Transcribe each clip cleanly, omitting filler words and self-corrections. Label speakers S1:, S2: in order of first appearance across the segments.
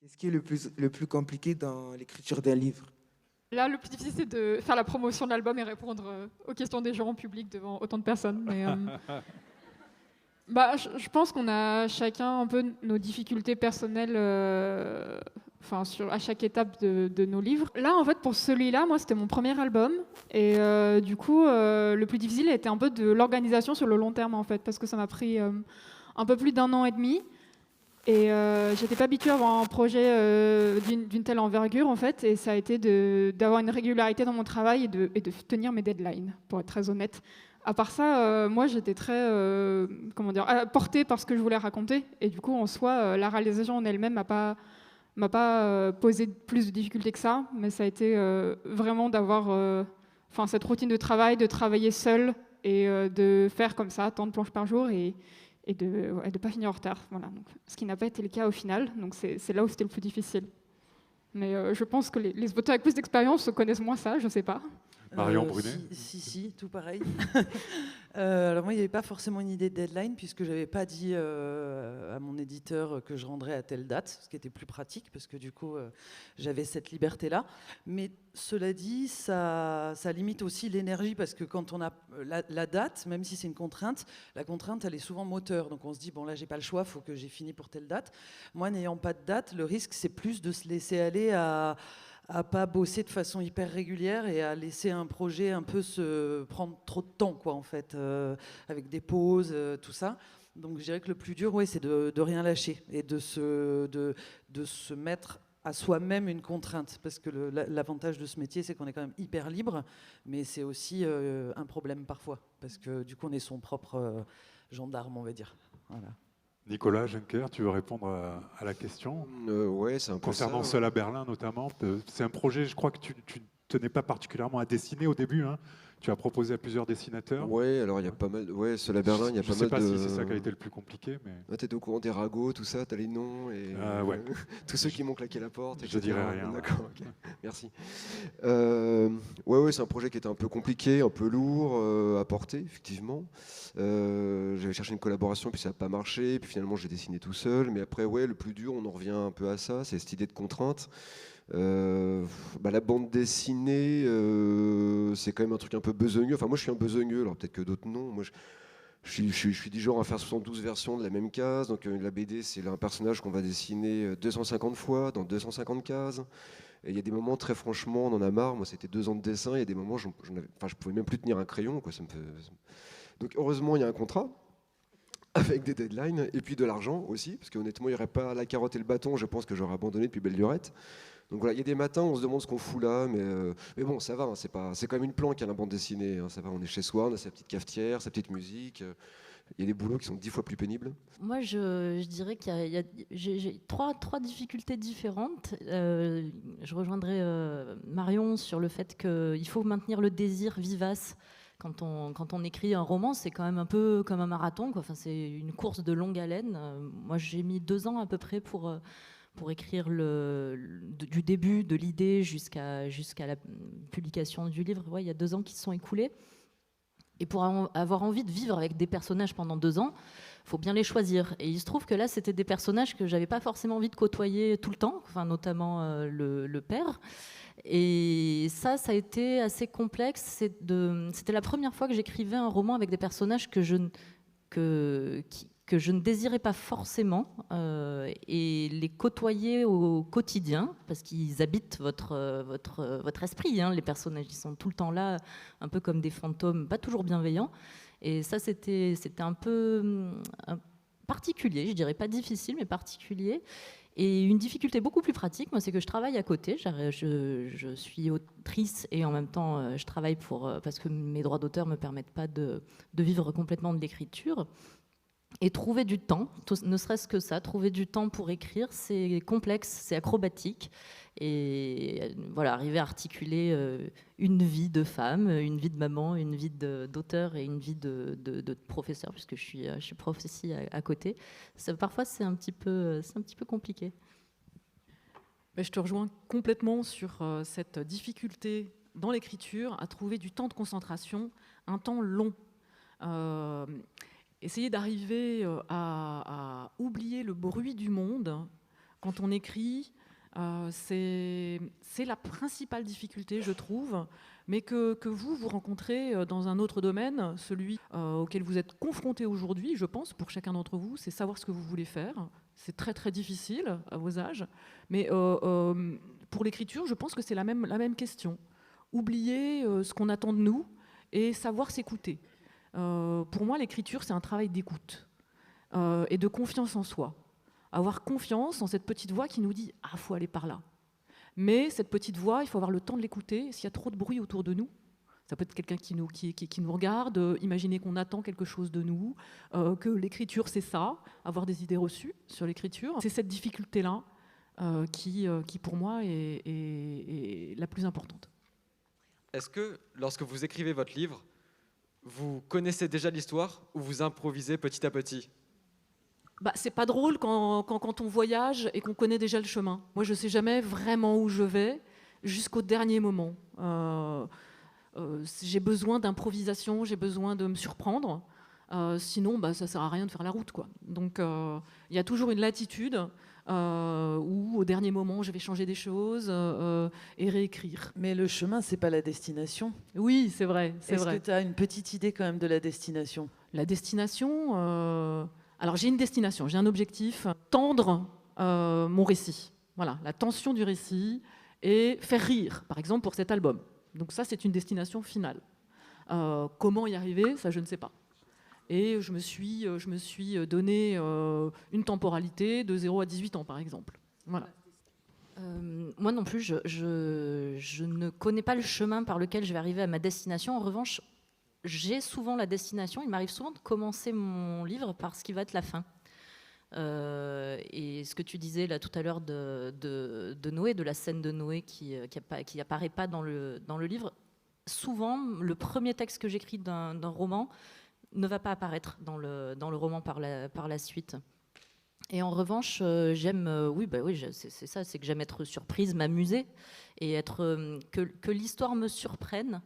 S1: Qu'est-ce qui est le plus compliqué dans l'écriture d'un livre?
S2: Là, le plus difficile, c'est de faire la promotion de l'album et répondre aux questions des gens en public devant autant de personnes. Mais, je pense qu'on a chacun un peu nos difficultés personnelles à chaque étape de nos livres. Là, en fait, pour celui-là, moi, c'était mon premier album. Et du coup, le plus difficile a été un peu de l'organisation sur le long terme, en fait, parce que ça m'a pris un peu plus d'un an et demi. Et j'étais pas habituée à avoir un projet d'une telle envergure, en fait. Et ça a été d'avoir une régularité dans mon travail et de tenir mes deadlines, pour être très honnête. À part ça, moi, j'étais très portée par ce que je voulais raconter. Et du coup, en soi, la réalisation en elle-même m'a pas posé plus de difficultés que ça. Mais ça a été vraiment d'avoir cette routine de travail, de travailler seule et de faire comme ça, tant de planches par jour et de ne pas finir en retard. Voilà. Donc, ce qui n'a pas été le cas au final. Donc, c'est là où c'était le plus difficile. Mais je pense que les auteurs avec plus d'expérience connaissent moins ça, je ne sais pas.
S3: Marion Brunet.
S4: Si, tout pareil. Alors moi, il n'y avait pas forcément une idée de deadline puisque je n'avais pas dit à mon éditeur que je rendrais à telle date, ce qui était plus pratique parce que du coup, j'avais cette liberté-là. Mais cela dit, ça limite aussi l'énergie parce que quand on a la date, même si c'est une contrainte, la contrainte, elle est souvent moteur. Donc on se dit, bon là, j'ai pas le choix, il faut que j'ai fini pour telle date. Moi, n'ayant pas de date, le risque, c'est plus de se laisser aller à pas bosser de façon hyper régulière et à laisser un projet un peu se prendre trop de temps, quoi, en fait, avec des pauses, tout ça. Donc je dirais que le plus dur, ouais, c'est de rien lâcher et de se mettre à soi-même une contrainte. Parce que l'avantage de ce métier, c'est qu'on est quand même hyper libre, mais c'est aussi un problème parfois. Parce que du coup, on est son propre gendarme, on va dire. Voilà.
S3: Nicolas Juncker, tu veux répondre à la question
S5: Ouais, c'est un peu
S3: concernant
S5: ça.
S3: Seul à Berlin notamment. C'est un projet, je crois que tu tenais pas particulièrement à dessiner au début. Hein. Tu as proposé à plusieurs dessinateurs.
S5: Ouais, alors il y a pas mal. Ouais, Seul à Berlin, il y a
S3: je
S5: pas
S3: sais
S5: mal
S3: pas
S5: de.
S3: si c'est ça qui a été le plus compliqué, mais
S5: Ah, t'étais au courant des ragots, tout ça, t'as les noms et
S3: ouais.
S5: tous ceux qui m'ont claqué la porte.
S3: Je
S5: etc.
S3: dirais rien.
S5: D'accord, ok. Merci. Ouais, c'est un projet qui était un peu compliqué, un peu lourd à porter, effectivement. J'avais cherché une collaboration, puis ça n'a pas marché. Puis finalement, j'ai dessiné tout seul. Mais après, ouais, le plus dur, on en revient un peu à ça, c'est cette idée de contrainte. La bande dessinée, c'est quand même un truc un peu besogneux. Enfin, moi, je suis un besogneux, alors peut-être que d'autres non. Moi, je suis du genre à faire 72 versions de la même case. Donc, la BD, c'est un personnage qu'on va dessiner 250 fois dans 250 cases. Et il y a des moments, très franchement, on en a marre. Moi, c'était 2 ans de dessin. Il y a des moments, je pouvais même plus tenir un crayon, quoi. Donc, heureusement, il y a un contrat avec des deadlines et puis de l'argent aussi, parce qu'honnêtement, il n'y aurait pas la carotte et le bâton. Je pense que j'aurais abandonné depuis belle lurette. Donc voilà, il y a des matins où on se demande ce qu'on fout là, mais bon, ça va, hein, c'est quand même une planque à la bande dessinée, hein, ça va, on est chez soi, on a sa petite cafetière, sa petite musique, il y a des boulots qui sont 10 fois plus pénibles.
S6: Moi, je dirais j'ai trois difficultés différentes. Je rejoindrai Marion sur le fait qu'il faut maintenir le désir vivace. Quand on écrit un roman, c'est quand même un peu comme un marathon, quoi. Enfin, c'est une course de longue haleine. Moi, j'ai mis 2 ans à peu près pour écrire du début de l'idée jusqu'à la publication du livre. Ouais, il y a 2 ans qui se sont écoulés. Et pour avoir envie de vivre avec des personnages pendant 2 ans, il faut bien les choisir. Et il se trouve que là, c'était des personnages que j'avais pas forcément envie de côtoyer tout le temps, enfin, notamment le père. Et ça a été assez complexe. C'était la première fois que j'écrivais un roman avec des personnages que je ne désirais pas forcément et les côtoyer au quotidien, parce qu'ils habitent votre esprit. Hein, les personnages, ils sont tout le temps là, un peu comme des fantômes, pas toujours bienveillants. Et ça, c'était un peu particulier, je dirais pas difficile, mais particulier. Et une difficulté beaucoup plus pratique, moi, c'est que je travaille à côté. Je suis autrice et en même temps, je travaille parce que mes droits d'auteur ne me permettent pas de vivre complètement de l'écriture. Et trouver du temps, ne serait-ce que ça, trouver du temps pour écrire, c'est complexe, c'est acrobatique. Et voilà, arriver à articuler une vie de femme, une vie de maman, une vie d'auteur et une vie de professeur, puisque je suis prof aussi à côté. Parfois, c'est un petit peu compliqué.
S7: Je te rejoins complètement sur cette difficulté dans l'écriture à trouver du temps de concentration, un temps long. Essayer d'arriver à oublier le bruit du monde quand on écrit, c'est la principale difficulté, je trouve, mais que vous rencontrez dans un autre domaine, celui auquel vous êtes confronté aujourd'hui, je pense, pour chacun d'entre vous, c'est savoir ce que vous voulez faire. C'est très très difficile à vos âges, mais pour l'écriture, je pense que c'est la même question. Oublier ce qu'on attend de nous et savoir s'écouter. Pour moi, l'écriture, c'est un travail d'écoute et de confiance en soi. Avoir confiance en cette petite voix qui nous dit « Ah, il faut aller par là ». Mais cette petite voix, il faut avoir le temps de l'écouter. S'il y a trop de bruit autour de nous, ça peut être quelqu'un qui nous regarde, imaginer qu'on attend quelque chose de nous, que l'écriture, c'est ça, avoir des idées reçues sur l'écriture. C'est cette difficulté-là qui, pour moi, est la plus importante.
S8: Est-ce que, lorsque vous écrivez votre livre, vous connaissez déjà l'histoire ou vous improvisez petit à petit ?
S7: C'est pas drôle quand on voyage et qu'on connaît déjà le chemin. Moi, je sais jamais vraiment où je vais jusqu'au dernier moment. J'ai besoin d'improvisation, j'ai besoin de me surprendre. Sinon, ça sert à rien de faire la route, quoi. Donc, il y a toujours une latitude où, au dernier moment, je vais changer des choses et réécrire.
S4: Mais le chemin, c'est pas la destination.
S7: Oui, c'est vrai.
S4: Est-ce que tu as une petite idée quand même de la destination ?
S7: La destination... Alors j'ai une destination, j'ai un objectif, tendre mon récit. Voilà, la tension du récit et faire rire, par exemple pour cet album. Donc ça, c'est une destination finale. Comment y arriver, ça je ne sais pas. Et je me suis donné une temporalité de 0 à 18 ans, par exemple. Voilà.
S6: Moi non plus, je ne connais pas le chemin par lequel je vais arriver à ma destination. En revanche, j'ai souvent la destination, il m'arrive souvent de commencer mon livre par ce qui va être la fin. Et ce que tu disais là tout à l'heure de Noé, de la scène de Noé qui apparaît pas dans le livre, souvent le premier texte que j'écris d'un roman ne va pas apparaître dans le roman par la suite. Et en revanche, j'aime, c'est ça, c'est que j'aime être surprise, m'amuser et que l'histoire me surprenne.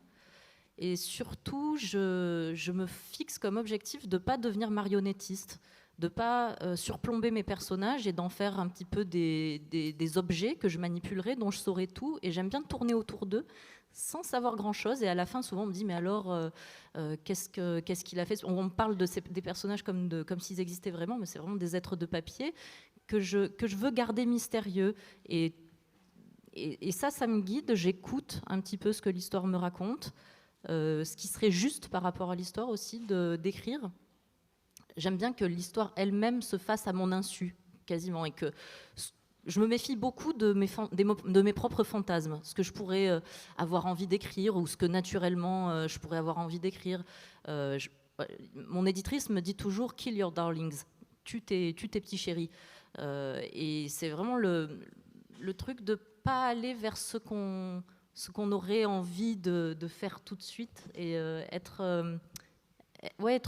S6: Et surtout, je me fixe comme objectif de ne pas devenir marionnettiste, de ne pas surplomber mes personnages et d'en faire un petit peu des objets que je manipulerai, dont je saurai tout. Et j'aime bien tourner autour d'eux sans savoir grand-chose. Et à la fin, souvent, on me dit, mais alors, qu'est-ce qu'il a fait ? On me parle des personnages comme s'ils existaient vraiment, mais c'est vraiment des êtres de papier que je veux garder mystérieux. Et ça me guide. J'écoute un petit peu ce que l'histoire me raconte. Ce qui serait juste par rapport à l'histoire aussi d'écrire. J'aime bien que l'histoire elle-même se fasse à mon insu, quasiment, et que je me méfie beaucoup de mes propres fantasmes, ce que je pourrais avoir envie d'écrire ou ce que naturellement je pourrais avoir envie d'écrire. Mon éditrice me dit toujours « kill your darlings », tue tes petits chéris. Et c'est vraiment le truc de ne pas aller vers ce qu'on aurait envie de faire tout de suite et être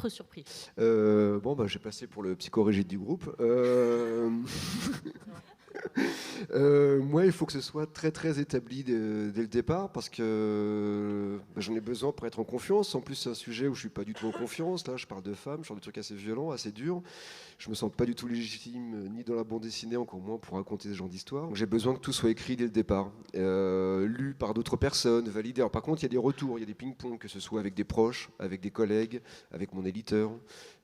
S6: surpris.
S5: J'ai passé pour le psychorigide du groupe. Moi, il faut que ce soit très très établi dès le départ parce que j'en ai besoin pour être en confiance. En plus, c'est un sujet où je suis pas du tout en confiance. Là, je parle de femmes, je parle de trucs assez violents, assez durs. Je me sens pas du tout légitime ni dans la bande dessinée, encore moins pour raconter ce genre d'histoire. J'ai besoin que tout soit écrit dès le départ, lu par d'autres personnes, validé. Alors, par contre, il y a des retours, il y a des ping-pong, que ce soit avec des proches, avec des collègues, avec mon éditeur.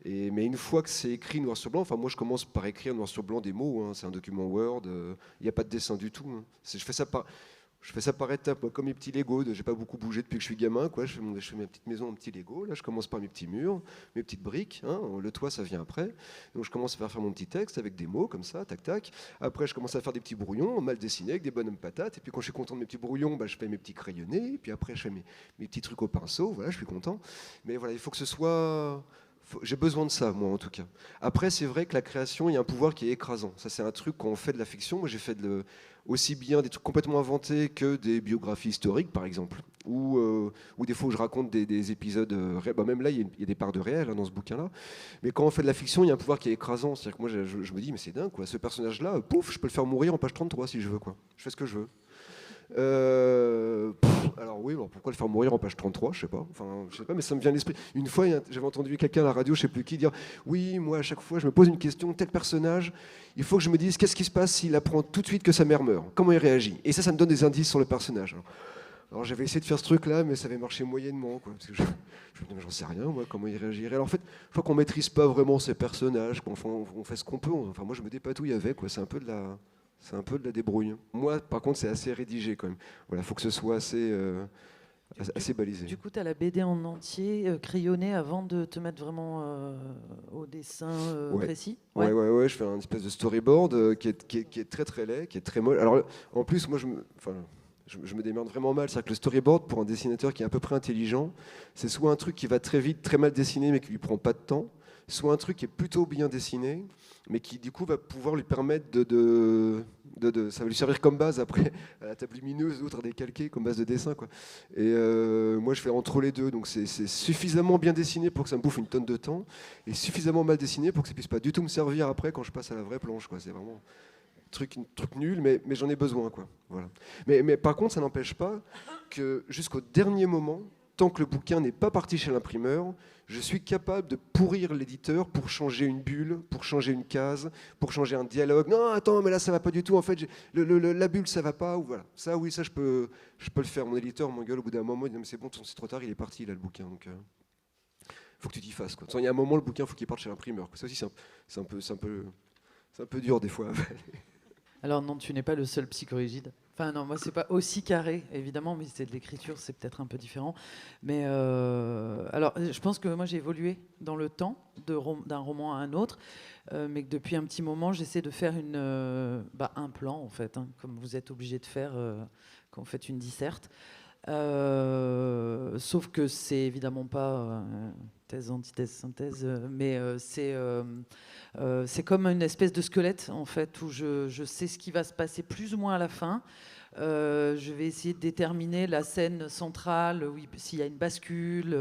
S5: Mais une fois que c'est écrit noir sur blanc, enfin moi je commence par écrire noir sur blanc des mots, c'est un document Word, il n'y a pas de dessin du tout. Je fais ça par étapes, moi, comme mes petits Lego, j'ai pas beaucoup bougé depuis que je suis gamin, quoi. Je fais ma petite maison en petits Lego, là je commence par mes petits murs, mes petites briques, le toit ça vient après. Donc je commence à faire mon petit texte avec des mots comme ça, tac tac. Après je commence à faire des petits brouillons mal dessinés avec des bonhommes patates, et puis quand je suis content de mes petits brouillons, je fais mes petits crayonnés, et puis après je fais mes petits trucs au pinceau, voilà, je suis content. Mais voilà, il faut que ce soit... J'ai besoin de ça, moi, en tout cas. Après, c'est vrai que la création, il y a un pouvoir qui est écrasant. Ça, c'est un truc quand on fait de la fiction. Moi, j'ai fait aussi bien des trucs complètement inventés que des biographies historiques, par exemple. Ou des fois où je raconte des épisodes... même là, il y a des parts de réel dans ce bouquin-là. Mais quand on fait de la fiction, il y a un pouvoir qui est écrasant. C'est-à-dire que moi, je me dis, mais c'est dingue, quoi. Ce personnage-là, pouf, je peux le faire mourir en page 33 si je veux, quoi. Je fais ce que je veux. Alors oui, alors pourquoi le faire mourir en page 33, je sais pas. Enfin, je sais pas, mais ça me vient à l'esprit. Une fois, j'avais entendu quelqu'un à la radio, je sais plus qui, dire oui, moi à chaque fois, je me pose une question, tel personnage, il faut que je me dise qu'est-ce qui se passe s'il apprend tout de suite que sa mère meurt, comment il réagit. Et ça me donne des indices sur le personnage. Alors j'avais essayé de faire ce truc-là, mais ça avait marché moyennement, quoi, parce que j'en sais rien, moi, comment il réagirait. Alors en fait, une fois qu'on maîtrise pas vraiment ces personnages, on fait ce qu'on peut. Enfin, moi, je me dépatouille avec, quoi. C'est un peu de la débrouille. Moi, par contre, c'est assez rédigé quand même. Voilà, faut que ce soit assez balisé.
S4: Du coup, tu as la BD en entier, crayonnée, avant de te mettre vraiment au dessin précis.
S5: Ouais, je fais un espèce de storyboard qui est très très laid, qui est très molle. Alors en plus, moi, je me démerde vraiment mal. C'est-à-dire que le storyboard, pour un dessinateur qui est à peu près intelligent, c'est soit un truc qui va très vite, très mal dessiné, mais qui lui prend pas de temps, soit un truc qui est plutôt bien dessiné, mais qui du coup va pouvoir lui permettre ça va lui servir comme base après à la table lumineuse, d'autres à décalquer comme base de dessin, quoi. Et moi je fais entre les deux, donc c'est suffisamment bien dessiné pour que ça me bouffe une tonne de temps, et suffisamment mal dessiné pour que ça puisse pas du tout me servir après quand je passe à la vraie planche, quoi. C'est vraiment truc nul, mais j'en ai besoin, quoi. Voilà. Mais par contre, ça n'empêche pas que jusqu'au dernier moment, tant que le bouquin n'est pas parti chez l'imprimeur, je suis capable de pourrir l'éditeur pour changer une bulle, pour changer une case, pour changer un dialogue. Non, attends, mais là ça va pas du tout. En fait, la bulle ça va pas. Ou voilà. Ça, oui, ça je peux le faire. Mon éditeur m'engueule au bout d'un moment. Il dit mais c'est bon, c'est trop tard, il est parti là le bouquin. Donc faut que tu t'y fasses, quoi. Il y a un moment, le bouquin faut qu'il parte chez l'imprimeur. Ça aussi, c'est un peu dur des fois.
S4: Alors non, tu n'es pas le seul psychorigide. Enfin non, moi c'est pas aussi carré, évidemment, mais c'est de l'écriture, c'est peut-être un peu différent. Mais alors, je pense que moi j'ai évolué dans le temps d'un roman à un autre, mais que depuis un petit moment, j'essaie de faire un plan en fait, hein, comme vous êtes obligé de faire quand vous faites une disserte. Sauf que c'est évidemment pas thèse, antithèse, synthèse, mais c'est comme une espèce de squelette en fait où je sais ce qui va se passer plus ou moins à la fin. Je vais essayer de déterminer la scène centrale, s'il y a une bascule,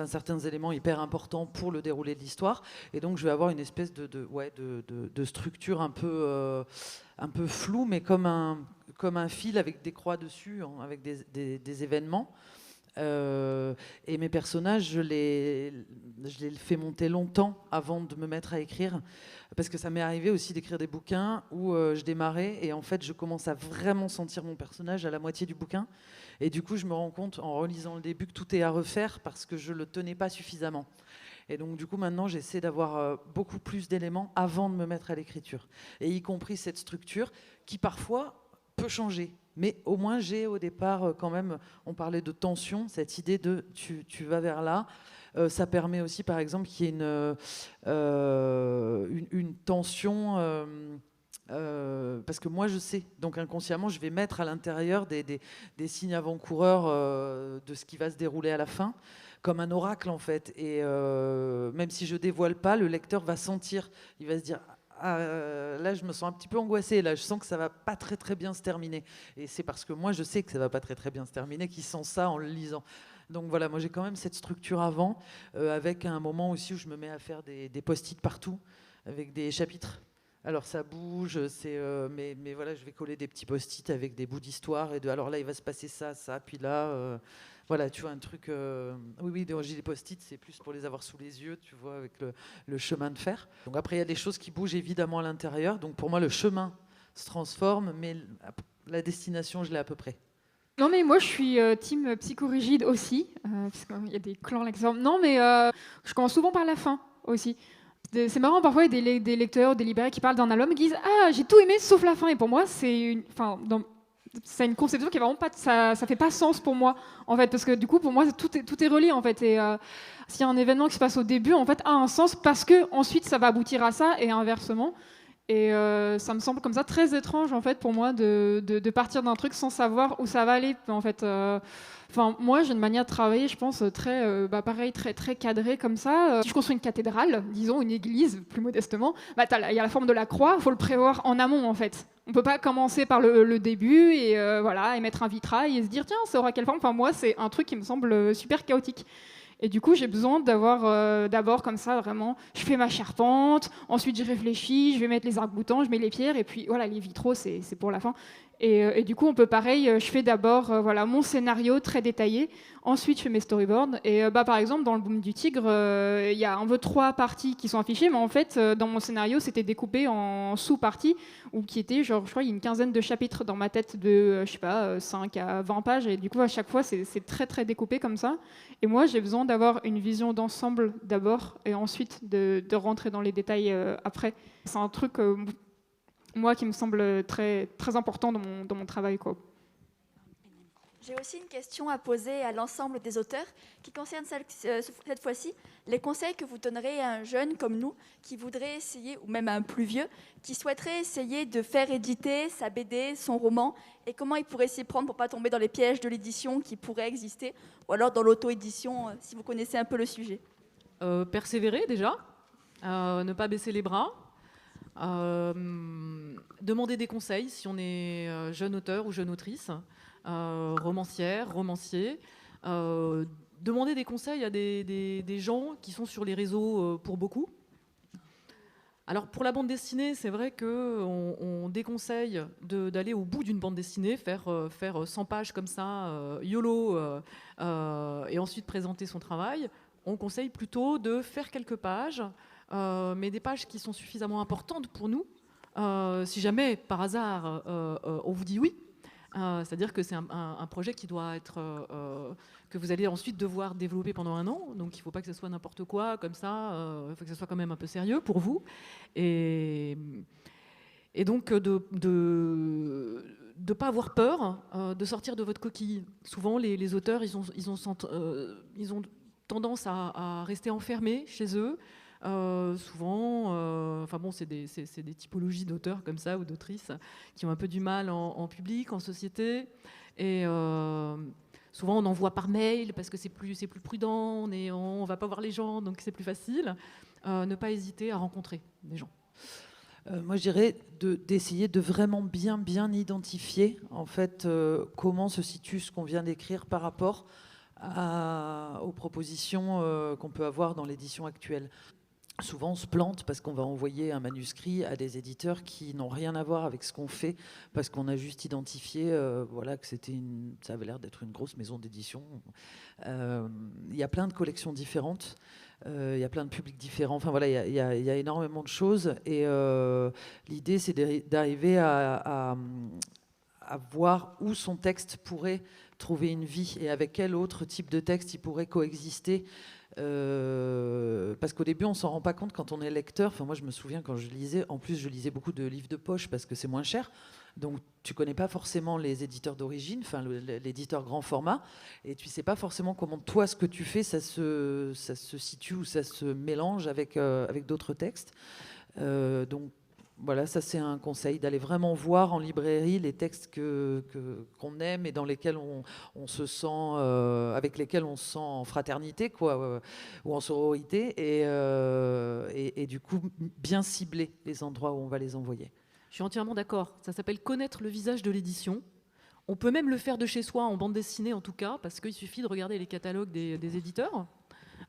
S4: certains éléments hyper importants pour le déroulé de l'histoire. Et donc je vais avoir une espèce de structure un peu floue, mais comme un fil avec des croix dessus, avec des événements. Et mes personnages, je les fais monter longtemps avant de me mettre à écrire, parce que ça m'est arrivé aussi d'écrire des bouquins où je démarrais et en fait je commence à vraiment sentir mon personnage à la moitié du bouquin, et du coup je me rends compte en relisant le début que tout est à refaire parce que je le tenais pas suffisamment. Et donc du coup maintenant j'essaie d'avoir beaucoup plus d'éléments avant de me mettre à l'écriture, et y compris cette structure qui parfois peut changer. Mais au moins, j'ai au départ quand même, on parlait de tension, cette idée de tu vas vers là. Ça permet aussi, par exemple, qu'il y ait une tension, parce que moi, je sais. Donc inconsciemment, je vais mettre à l'intérieur des signes avant-coureurs de ce qui va se dérouler à la fin, comme un oracle en fait. Et même si je dévoile pas, le lecteur va sentir, il va se dire... là je me sens un petit peu angoissée, là je sens que ça va pas très très bien se terminer, et c'est parce que moi je sais que ça va pas très très bien se terminer qu'il sent ça en le lisant. Donc voilà, moi j'ai quand même cette structure avant, avec un moment aussi où je me mets à faire des post-it partout avec des chapitres. Alors ça bouge, mais voilà, je vais coller des petits post-it avec des bouts d'histoire alors là il va se passer ça, puis là voilà, tu vois, un truc... Oui, j'ai les post-it, c'est plus pour les avoir sous les yeux, tu vois, avec le chemin de fer. Donc après, il y a des choses qui bougent évidemment à l'intérieur. Donc pour moi, le chemin se transforme, mais la destination, je l'ai à peu près.
S2: Non, mais moi, je suis team psychorigide aussi, parce qu'il y a des clans là. Non, mais je commence souvent par la fin aussi. C'est marrant, parfois, il y a des lecteurs, des libraires qui parlent d'un album et qui disent « Ah, j'ai tout aimé sauf la fin ». Et pour moi, c'est une conception qui est vraiment pas, ça fait pas sens pour moi en fait, parce que du coup pour moi tout est relié en fait, et s'il y a un événement qui se passe au début en fait a un sens parce que ensuite ça va aboutir à ça et inversement, et ça me semble comme ça très étrange en fait pour moi de partir d'un truc sans savoir où ça va aller en fait. Moi j'ai une manière de travailler, je pense très pareil, très très cadrée comme ça. Si je construis une cathédrale, disons une église plus modestement, il y a la forme de la croix, faut le prévoir en amont en fait. On peut pas commencer par le début et et mettre un vitrail et se dire tiens ça aura quelle forme. Moi c'est un truc qui me semble super chaotique. Et du coup, j'ai besoin d'avoir d'abord comme ça, vraiment, je fais ma charpente, ensuite je réfléchis, je vais mettre les arcs-boutants, je mets les pierres, et puis voilà, les vitraux, c'est pour la fin. Et du coup, on peut pareil, je fais d'abord voilà, mon scénario très détaillé, ensuite je fais mes storyboards. Et par exemple, dans le Boom du Tigre, il y a un peu 3 parties qui sont affichées, mais en fait, dans mon scénario, c'était découpé en sous-parties, ou qui étaient, genre, je crois, il y a une quinzaine de chapitres dans ma tête de, je sais pas, 5 à 20 pages. Et du coup, à chaque fois, c'est très, très découpé comme ça. Et moi, j'ai besoin d'avoir une vision d'ensemble d'abord, et ensuite de rentrer dans les détails après. C'est un truc... moi, qui me semble très, très important dans mon travail, quoi.
S9: J'ai aussi une question à poser à l'ensemble des auteurs qui concerne cette fois-ci les conseils que vous donnerez à un jeune comme nous qui voudrait essayer, ou même à un plus vieux, qui souhaiterait essayer de faire éditer sa BD, son roman, et comment il pourrait s'y prendre pour ne pas tomber dans les pièges de l'édition qui pourraient exister, ou alors dans l'auto-édition, si vous connaissez un peu le sujet.
S7: Persévérer déjà, ne pas baisser les bras. Demander des conseils si on est jeune auteur ou jeune autrice, romancière, romancier. Demander des conseils à des gens qui sont sur les réseaux pour beaucoup. Alors pour la bande dessinée, c'est vrai qu'on déconseille d'aller au bout d'une bande dessinée, faire 100 pages comme ça, YOLO, et ensuite présenter son travail. On conseille plutôt de faire quelques pages, mais des pages qui sont suffisamment importantes pour nous. Si jamais, par hasard, on vous dit oui, c'est-à-dire que c'est un projet qui doit être que vous allez ensuite devoir développer pendant 1 an, donc il ne faut pas que ce soit n'importe quoi comme ça, il faut que ce soit quand même un peu sérieux pour vous. Et donc de ne pas avoir peur de sortir de votre coquille. Souvent, les auteurs, ils ont tendance à rester enfermés chez eux. Souvent, enfin bon, c'est des typologies d'auteurs comme ça ou d'autrices qui ont un peu du mal en public, en société, et souvent on envoie par mail parce que c'est plus prudent, on va pas voir les gens, donc c'est plus facile. Ne pas hésiter à rencontrer des gens.
S4: Moi, je dirais d'essayer de vraiment bien identifier en fait comment se situe ce qu'on vient d'écrire par rapport aux propositions qu'on peut avoir dans l'édition actuelle. Souvent, on se plante parce qu'on va envoyer un manuscrit à des éditeurs qui n'ont rien à voir avec ce qu'on fait, parce qu'on a juste identifié voilà, que ça avait l'air d'être une grosse maison d'édition. Il y a plein de collections différentes, il y a plein de publics différents. Enfin voilà, il y a énormément de choses. Et l'idée, c'est d'arriver à voir où son texte pourrait trouver une vie et avec quel autre type de texte il pourrait coexister. Parce qu'au début, on s'en rend pas compte quand on est lecteur. Enfin, moi, je me souviens quand je lisais, en plus, je lisais beaucoup de livres de poche parce que c'est moins cher. Donc, tu connais pas forcément les éditeurs d'origine, enfin, l'éditeur grand format, et tu sais pas forcément comment toi, ce que tu fais, ça se situe ou ça se mélange avec d'autres textes. Donc, voilà, ça c'est un conseil, d'aller vraiment voir en librairie les textes qu'on aime et dans lesquels on se sent, avec lesquels on se sent en fraternité, quoi, ou en sororité, et du coup bien cibler les endroits où on va les envoyer.
S7: Je suis entièrement d'accord. Ça s'appelle connaître le visage de l'édition. On peut même le faire de chez soi, en bande dessinée en tout cas, parce qu'il suffit de regarder les catalogues des éditeurs.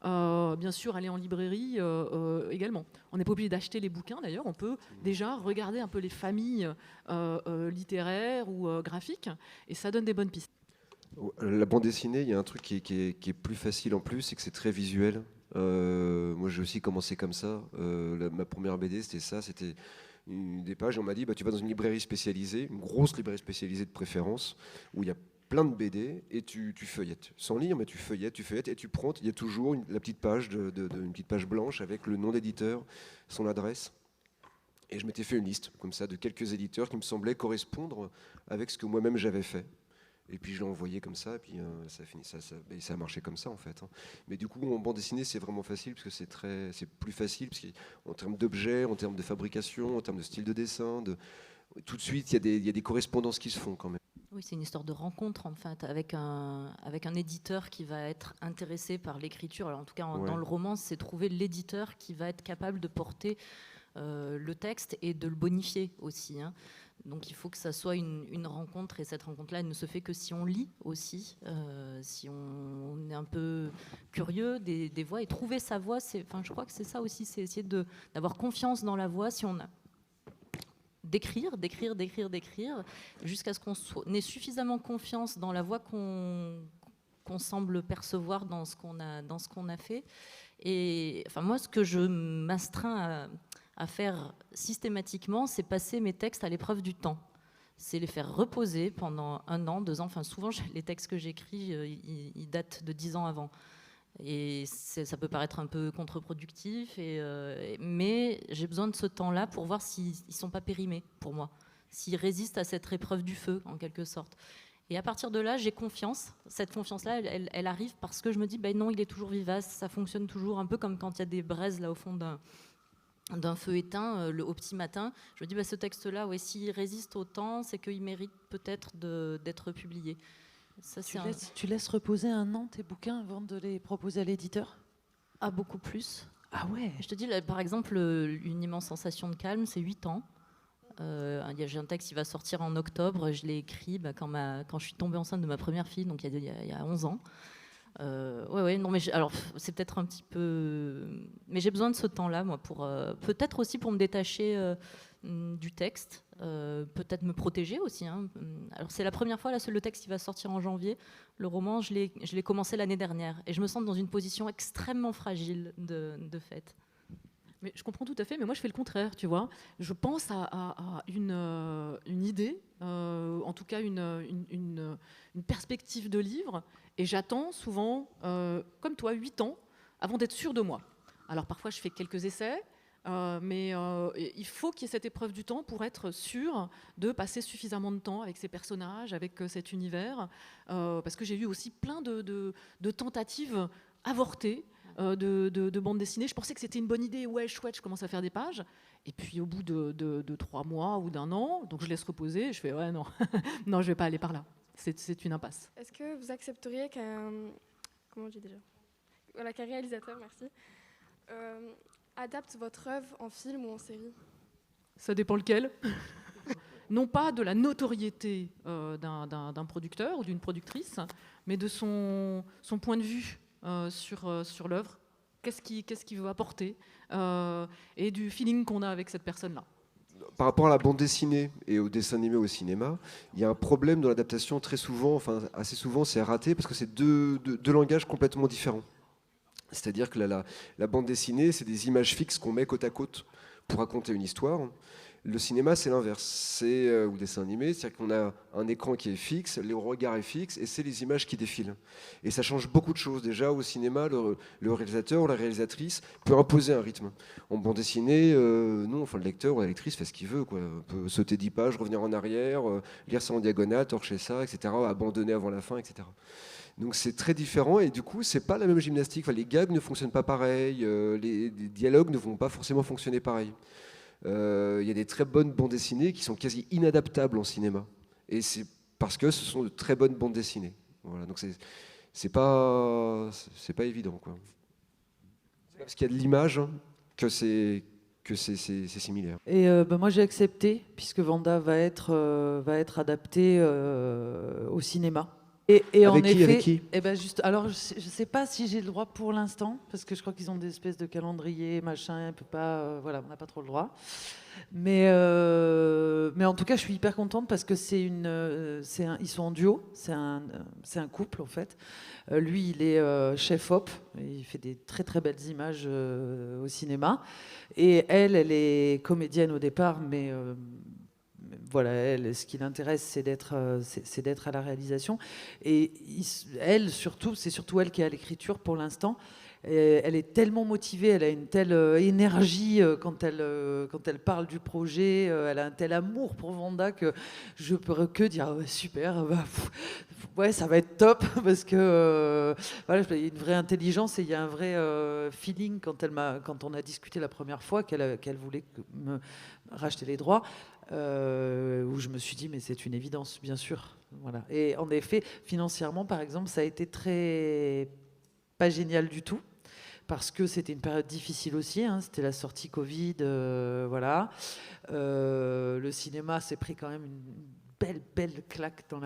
S7: Bien sûr, aller en librairie également. On n'est pas obligé d'acheter les bouquins d'ailleurs, on peut déjà regarder un peu les familles littéraires ou graphiques, et ça donne des bonnes pistes.
S5: La bande dessinée, il y a un truc qui est plus facile en plus, c'est que c'est très visuel. Moi j'ai aussi commencé comme ça. Ma première BD c'était ça, c'était des pages, et on m'a dit tu vas dans une librairie spécialisée, une grosse librairie spécialisée de préférence, où il y a plein de BD et tu feuillettes, sans lire, mais tu feuillettes et tu prends, il y a toujours la petite page une petite page blanche avec le nom d'éditeur, son adresse. Et je m'étais fait une liste comme ça de quelques éditeurs qui me semblaient correspondre avec ce que moi-même j'avais fait. Et puis je l'ai envoyé comme ça, et puis ça a marché comme ça en fait. Mais du coup, en bande dessinée, c'est vraiment facile parce que c'est plus facile parce qu'en termes d'objets, en termes de fabrication, en termes de style de dessin, tout de suite, il y a des correspondances qui se font quand même.
S6: Oui, c'est une histoire de rencontre en fait, avec un éditeur qui va être intéressé par l'écriture. Alors en tout cas, dans le roman, c'est trouver l'éditeur qui va être capable de porter le texte et de le bonifier aussi. Hein. Donc il faut que ça soit une rencontre, et cette rencontre-là, elle ne se fait que si on lit aussi, si on est un peu curieux des voix, et trouver sa voix. Je crois que c'est ça aussi, c'est essayer d'avoir confiance dans la voix. Si on a d'écrire, jusqu'à ce qu'on ait suffisamment confiance dans la voix qu'on semble percevoir dans ce qu'on a fait. Et enfin, moi, ce que je m'astreins à faire systématiquement, c'est passer mes textes à l'épreuve du temps. C'est les faire reposer pendant 1 an, 2 ans. Enfin, souvent, les textes que j'écris, ils datent de 10 ans avant. Et ça peut paraître un peu contre-productif, mais j'ai besoin de ce temps-là pour voir s'ils ne sont pas périmés pour moi, s'ils résistent à cette épreuve du feu, en quelque sorte. Et à partir de là, j'ai confiance. Cette confiance-là, elle arrive parce que je me dis, ben non, il est toujours vivace, ça fonctionne toujours, un peu comme quand il y a des braises là au fond d'un feu éteint au petit matin. Je me dis, ce texte-là, ouais, s'il résiste au temps, c'est qu'il mérite peut-être d'être publié. Ça,
S4: tu laisses reposer 1 an tes bouquins avant de les proposer à l'éditeur ?
S6: Ah, beaucoup plus.
S4: Ah ouais.
S6: Je te dis, là, par exemple, Une immense sensation de calme, c'est 8 ans. J'ai un texte qui va sortir en octobre. Je l'ai écrit quand je suis tombée enceinte de ma première fille, donc il y a 11 ans. Non, mais alors c'est peut-être un petit peu, mais j'ai besoin de ce temps-là, moi, pour peut-être aussi pour me détacher du texte, peut-être me protéger aussi. Hein. Alors c'est la première fois, là, le texte qui va sortir en janvier. Le roman, je l'ai commencé l'année dernière, et je me sens dans une position extrêmement fragile de fait.
S7: Mais je comprends tout à fait, mais moi je fais le contraire, tu vois. Je pense à une idée, en tout cas une perspective de livre, et j'attends souvent, comme toi, 8 ans avant d'être sûre de moi. Alors parfois je fais quelques essais, mais il faut qu'il y ait cette épreuve du temps pour être sûr de passer suffisamment de temps avec ces personnages, avec cet univers, parce que j'ai eu aussi plein de tentatives avortées, de bande dessinée. Je pensais que c'était une bonne idée, ouais, chouette, je commence à faire des pages. Et puis au bout de 3 mois ou d'1 an, donc je laisse reposer, je fais ouais, non, non, je vais pas aller par là. C'est une impasse.
S10: Est-ce que vous accepteriez comment on dit déjà ? Voilà, qu'un réalisateur, merci, adapte votre œuvre en film ou en série ?
S7: Ça dépend lequel. Non pas de la notoriété d'un producteur ou d'une productrice, mais de son point de vue sur l'œuvre, qu'est-ce qu'il veut apporter, et du feeling qu'on a avec cette personne-là.
S5: Par rapport à la bande dessinée et au dessin animé au cinéma, il y a un problème dans l'adaptation très souvent, enfin assez souvent c'est raté parce que c'est deux langages complètement différents. C'est-à-dire que la bande dessinée, c'est des images fixes qu'on met côte à côte pour raconter une histoire. Le cinéma, c'est l'inverse, ou dessin animé, c'est-à-dire qu'on a un écran qui est fixe, le regard est fixe, et c'est les images qui défilent. Et ça change beaucoup de choses. Déjà, au cinéma, le réalisateur ou la réalisatrice peut imposer un rythme. En bande dessinée, non, enfin, le lecteur ou la lectrice fait ce qu'il veut, quoi. On peut sauter 10 pages, revenir en arrière, lire ça en diagonale, torcher ça, etc., abandonner avant la fin, etc. Donc c'est très différent, et du coup, c'est pas la même gymnastique. Enfin, les gags ne fonctionnent pas pareil, les dialogues ne vont pas forcément fonctionner pareil. Il y a des très bonnes bandes dessinées qui sont quasi inadaptables en cinéma. Et c'est parce que ce sont de très bonnes bandes dessinées. Voilà, donc c'est pas évident, quoi. C'est parce qu'il y a de l'image que c'est similaire.
S4: Et moi j'ai accepté, puisque Vanda va être adaptée au cinéma. Et en effet,
S5: avec qui
S4: juste, alors je sais pas si j'ai le droit pour l'instant, parce que je crois qu'ils ont des espèces de calendrier, machin, on peut pas, voilà, on n'a pas trop le droit. Mais en tout cas, je suis hyper contente parce que ils sont en duo, c'est un couple en fait. Lui, il est chef-op, il fait des très très belles images au cinéma, et elle est comédienne au départ, mais voilà, elle, ce qui l'intéresse, c'est d'être à la réalisation. Et elle, surtout, c'est surtout elle qui est à l'écriture pour l'instant. Et elle est tellement motivée, elle a une telle énergie quand elle parle du projet, elle a un tel amour pour Vanda que je peux que dire ouais, super, ouais, ça va être top, parce que voilà, il y a une vraie intelligence et il y a un vrai feeling quand on a discuté la première fois qu'elle voulait me racheter les droits. Où je me suis dit mais c'est une évidence, bien sûr, voilà. Et en effet, financièrement par exemple, ça a été pas génial du tout, parce que c'était une période difficile aussi, hein. C'était la sortie Covid, voilà. Le cinéma s'est pris quand même une belle claque dans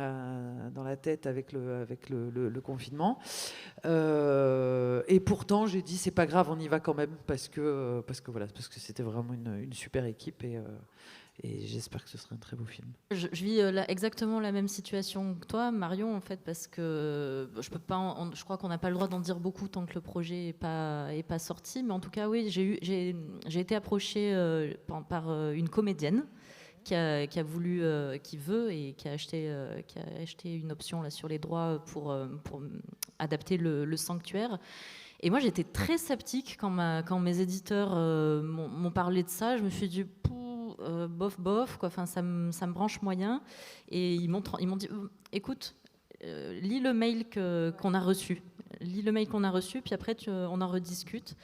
S4: la tête avec le confinement. Et pourtant, j'ai dit c'est pas grave, on y va quand même, parce que c'était vraiment une super équipe, Et j'espère que ce sera un très beau film.
S6: Je vis exactement la même situation que toi, Marion, en fait, parce que je peux pas. Je crois qu'on n'a pas le droit d'en dire beaucoup tant que le projet est pas sorti. Mais en tout cas, oui, j'ai été approchée par une comédienne qui veut et qui a acheté une option là sur les droits pour adapter le Sanctuaire. Et moi, j'étais très sceptique quand mes éditeurs m'ont parlé de ça. Je me suis dit, bof, quoi. Enfin, ça me branche moyen. Et ils m'ont dit, écoute, lis le mail qu'on a reçu. Lis le mail qu'on a reçu, puis après, on en rediscute.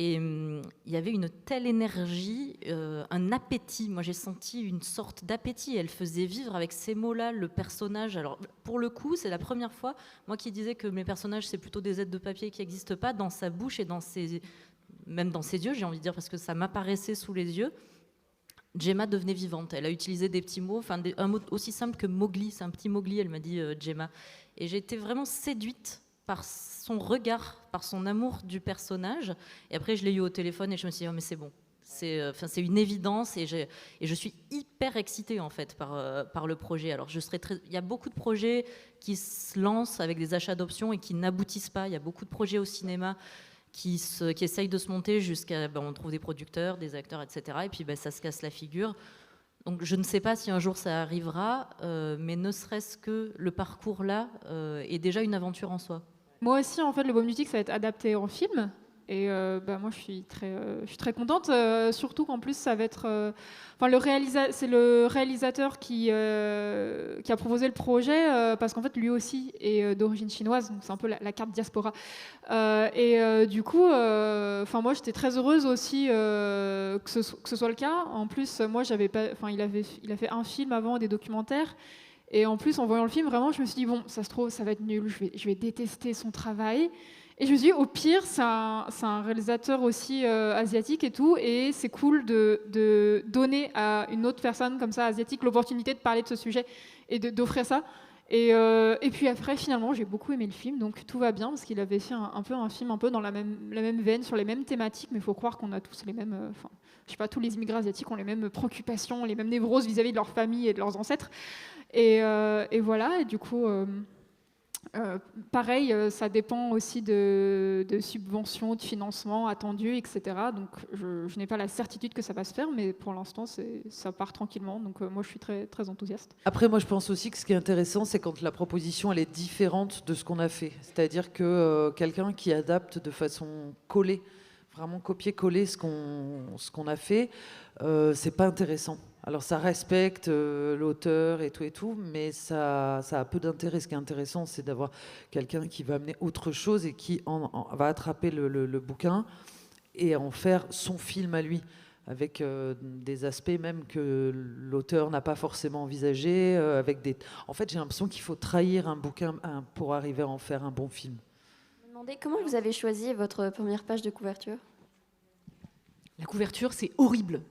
S6: Et il y avait une telle énergie, un appétit. Moi, j'ai senti une sorte d'appétit. Elle faisait vivre avec ces mots-là le personnage. Alors, pour le coup, c'est la première fois, moi qui disais que mes personnages, c'est plutôt des êtres de papier qui n'existent pas, dans sa bouche et même dans ses yeux, j'ai envie de dire, parce que ça m'apparaissait sous les yeux, Gemma devenait vivante. Elle a utilisé des petits mots, un mot aussi simple que Mowgli. C'est un petit Mowgli, elle m'a dit Gemma. Et j'ai été vraiment séduite par son regard, par son amour du personnage. Et après, je l'ai eu au téléphone et je me suis dit, oh, mais c'est bon. C'est une évidence et je suis hyper excitée en fait par le projet. Alors il y a beaucoup de projets qui se lancent avec des achats d'options et qui n'aboutissent pas. Il y a beaucoup de projets au cinéma qui essayent de se monter jusqu'à... on trouve des producteurs, des acteurs, etc. Et puis ça se casse la figure. Donc je ne sais pas si un jour ça arrivera, mais ne serait-ce que le parcours là est déjà une aventure en soi.
S2: Moi aussi, en fait, le Baume du Tigre, ça va être adapté en film. Et moi, je suis très contente, surtout qu'en plus, ça va être... c'est le réalisateur qui a proposé le projet, parce qu'en fait, lui aussi est d'origine chinoise, donc c'est un peu la carte diaspora. Du coup, moi, j'étais très heureuse aussi que ce soit le cas. En plus, moi, il a fait un film avant, des documentaires. Et en plus, en voyant le film, vraiment, je me suis dit, bon, ça se trouve, ça va être nul, je vais détester son travail. Et je me suis dit, au pire, c'est un réalisateur aussi asiatique et tout, et c'est cool de donner à une autre personne comme ça, asiatique, l'opportunité de parler de ce sujet et d'offrir ça. Et puis après, finalement, j'ai beaucoup aimé le film, donc tout va bien, parce qu'il avait fait un film un peu dans la même veine, sur les mêmes thématiques, mais il faut croire qu'on a tous les mêmes... je sais pas, tous les immigrés asiatiques ont les mêmes préoccupations, les mêmes névroses vis-à-vis de leur famille et de leurs ancêtres. Et voilà, et du coup... pareil, ça dépend aussi de subventions, de financement attendus, etc. Donc je n'ai pas la certitude que ça va se faire, mais pour l'instant, ça part tranquillement. Donc moi, je suis très, très enthousiaste.
S4: Après, moi, je pense aussi que ce qui est intéressant, c'est quand la proposition elle est différente de ce qu'on a fait. C'est-à-dire que quelqu'un qui adapte de façon collée, vraiment copier-coller ce qu'on a fait, c'est pas intéressant. Alors ça respecte l'auteur et tout, mais ça a peu d'intérêt. Ce qui est intéressant, c'est d'avoir quelqu'un qui va amener autre chose et qui va attraper le bouquin et en faire son film à lui, avec des aspects même que l'auteur n'a pas forcément envisagés. En fait, j'ai l'impression qu'il faut trahir un bouquin pour arriver à en faire un bon film.
S10: Je me demandais comment vous avez choisi votre première page de couverture.
S7: La couverture, c'est horrible.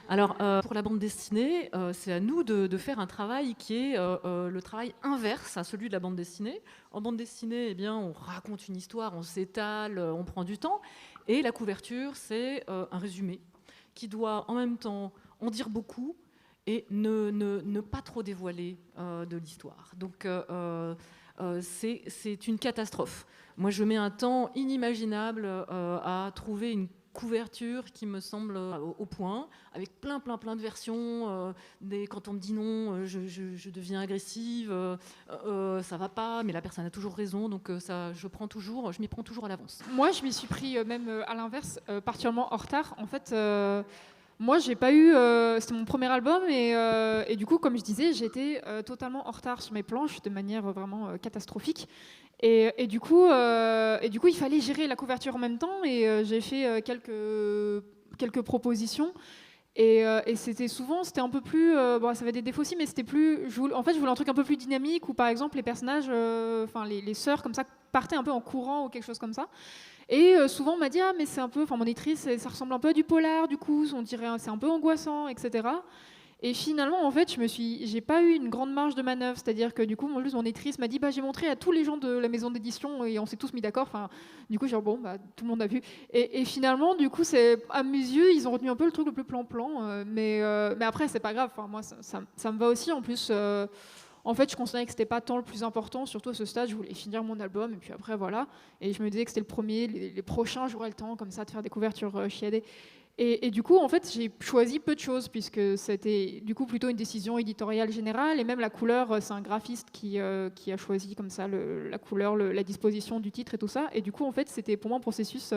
S7: Alors, pour la bande dessinée, c'est à nous de faire un travail qui est le travail inverse à celui de la bande dessinée. En bande dessinée, on raconte une histoire, on s'étale, on prend du temps. Et la couverture, c'est un résumé qui doit en même temps en dire beaucoup et ne pas trop dévoiler de l'histoire. Donc, c'est une catastrophe. Moi, je mets un temps inimaginable à trouver une couverture qui me semble au point, avec plein de versions. Quand on me dit non, je deviens agressive, ça va pas, mais la personne a toujours raison, donc je m'y prends toujours à l'avance.
S2: Moi, je m'y suis pris même à l'inverse, particulièrement en retard. En fait, moi, j'ai pas eu... c'était mon premier album et du coup, comme je disais, j'étais totalement en retard sur mes planches de manière vraiment catastrophique. Et du coup, il fallait gérer la couverture en même temps et j'ai fait quelques propositions. Et c'était un peu plus... ça avait des défauts aussi, mais c'était plus... je voulais un truc un peu plus dynamique où, par exemple, les personnages, les sœurs, comme ça, partaient un peu en courant ou quelque chose comme ça. Et souvent, on m'a dit, mais c'est un peu... mon éditrice, ça ressemble un peu à du polar, du coup, on dirait c'est un peu angoissant, etc. Et finalement, en fait, j'ai pas eu une grande marge de manœuvre. C'est-à-dire que du coup, mon éditrice m'a dit, j'ai montré à tous les gens de la maison d'édition et on s'est tous mis d'accord. Enfin, du coup, bon, tout le monde a vu. Et finalement, du coup, à mes yeux, ils ont retenu un peu le truc le plus plan-plan. Mais après, c'est pas grave. Enfin, moi, ça me va aussi. En plus, en fait, je considérais que c'était pas tant le plus important. Surtout à ce stade, je voulais finir mon album. Et puis après, voilà. Et je me disais que c'était le premier. Les prochains, j'aurais le temps, comme ça, de faire des couvertures chiadées. Et du coup, en fait, j'ai choisi peu de choses puisque c'était du coup plutôt une décision éditoriale générale et même la couleur, c'est un graphiste qui a choisi comme ça la couleur, la disposition du titre et tout ça. Et du coup, en fait, c'était pour moi un processus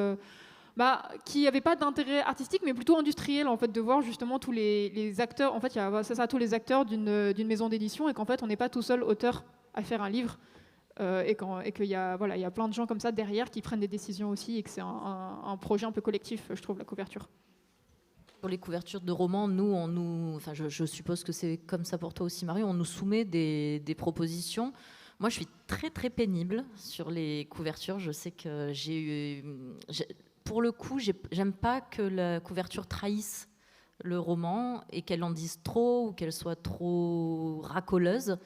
S2: qui n'avait pas d'intérêt artistique, mais plutôt industriel en fait, de voir justement tous les acteurs. En fait, il y a tous les acteurs d'une maison d'édition et qu'en fait, on n'est pas tout seul auteur à faire un livre. Et qu'il y a plein de gens comme ça derrière qui prennent des décisions aussi et que c'est un projet un peu collectif, je trouve, la couverture.
S6: Pour les couvertures de romans, je suppose que c'est comme ça pour toi aussi, Marion, on nous soumet des propositions. Moi, je suis très très pénible sur les couvertures. Je sais que pour le coup, j'aime pas que la couverture trahisse le roman et qu'elle en dise trop ou qu'elle soit trop racoleuse.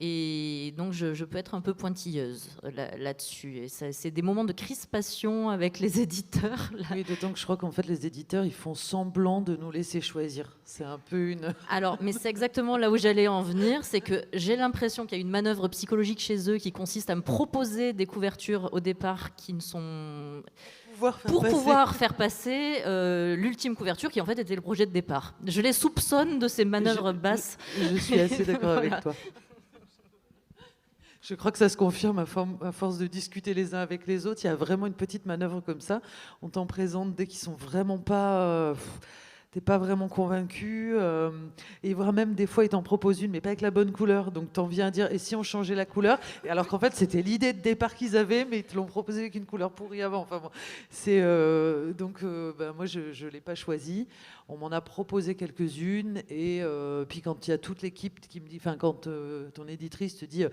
S6: Et donc, je peux être un peu pointilleuse là-dessus. Et c'est des moments de crispation avec les éditeurs.
S4: Oui, d'autant que je crois qu'en fait, les éditeurs, ils font semblant de nous laisser choisir. C'est un peu une...
S6: Alors, mais c'est exactement là où j'allais en venir. C'est que j'ai l'impression qu'il y a une manœuvre psychologique chez eux qui consiste à me proposer des couvertures au départ qui ne sont... Pour pouvoir faire passer l'ultime couverture qui en fait était le projet de départ. Je les soupçonne de ces manœuvres basses.
S4: Je suis assez d'accord avec toi. Je crois que ça se confirme à force de discuter les uns avec les autres. Il y a vraiment une petite manœuvre comme ça. On t'en présente dès qu'ils sont vraiment pas... t'es pas vraiment convaincu. Et voire même des fois, ils t'en proposent une, mais pas avec la bonne couleur. Donc t'en viens à dire, et si on changeait la couleur? Et alors qu'en fait, c'était l'idée de départ qu'ils avaient, mais ils te l'ont proposé avec une couleur pourrie avant. Enfin, bon, moi, je l'ai pas choisi. On m'en a proposé quelques-unes. Et puis quand il y a toute l'équipe qui me dit, enfin quand ton éditrice te dit,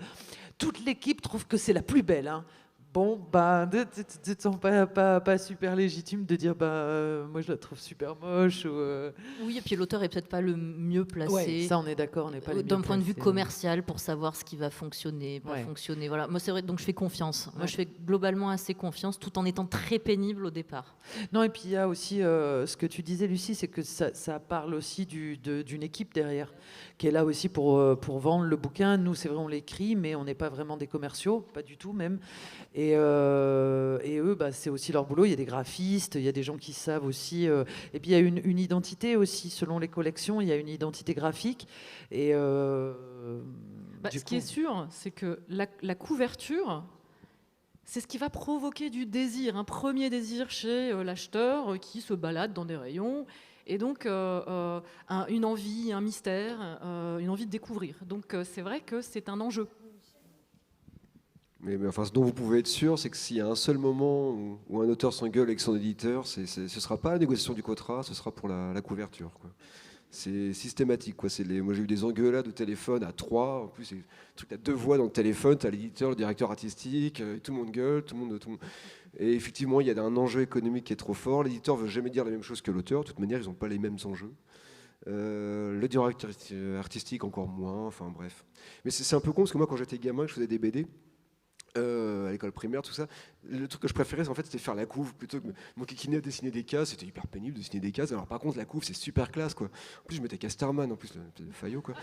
S4: toute l'équipe trouve que c'est la plus belle, hein. Bon, tu te sens pas super légitime de dire moi je la trouve super moche.
S6: Oui, et puis l'auteur est peut-être pas le mieux placé.
S4: Ouais, ça on est d'accord, on n'est pas les mieux
S6: d'un point de vue
S4: placés.
S6: commercial pour savoir ce qui va fonctionner, pas fonctionner. Voilà. Moi c'est vrai, donc je fais confiance. Moi je fais globalement assez confiance, tout en étant très pénible au départ.
S4: Non, et puis il y a aussi ce que tu disais, Lucie, c'est que ça parle aussi d'une équipe derrière, qui est là aussi pour vendre le bouquin. Nous, c'est vrai, on l'écrit, mais on n'est pas vraiment des commerciaux, pas du tout même. Et eux, c'est aussi leur boulot. Il y a des graphistes, il y a des gens qui savent aussi. Et puis il y a une identité aussi, selon les collections, il y a une identité graphique. Et
S7: ce qui est sûr, c'est que la couverture, c'est ce qui va provoquer du désir, un premier désir chez l'acheteur qui se balade dans des rayons. Et donc, une envie, un mystère, une envie de découvrir. Donc, c'est vrai que c'est un enjeu.
S5: Mais enfin, ce dont vous pouvez être sûr, c'est que s'il y a un seul moment où un auteur s'engueule avec son éditeur, ce ne sera pas la négociation du contrat, ce sera pour la couverture, quoi. C'est systématique, quoi. Moi, j'ai eu des engueulades de téléphone à 3. En plus, c'est un truc à 2 voix dans le téléphone. Tu as l'éditeur, le directeur artistique, tout le monde gueule, tout le monde. Et effectivement, il y a un enjeu économique qui est trop fort. L'éditeur ne veut jamais dire la même chose que l'auteur. De toute manière, ils n'ont pas les mêmes enjeux. Le directeur artistique, encore moins. Enfin, bref. Mais c'est un peu con, parce que moi, quand j'étais gamin, je faisais des BD. À l'école primaire, tout ça. Le truc que je préférais, c'était faire la couve plutôt que mon kikiner à dessiner des cases. C'était hyper pénible de dessiner des cases. Alors par contre, la couve, c'est super classe, quoi. En plus, je mettais Casterman, en plus, le Fayot, quoi.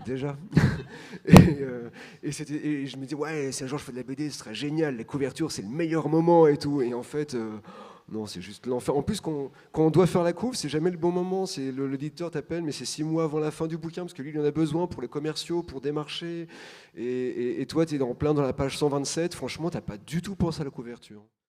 S5: Déjà. Et je me disais, ouais, si un jour je fais de la BD, ce serait génial. Les couvertures, c'est le meilleur moment et tout. Et en fait, non, c'est juste l'enfer. En plus, quand on doit faire la couve, c'est jamais le bon moment. L'éditeur t'appelle, mais c'est 6 mois avant la fin du bouquin, parce que lui, il en a besoin pour les commerciaux, pour démarcher. Et toi, tu es en plein dans la page 127. Franchement, tu n'as pas du tout pensé à la couverture.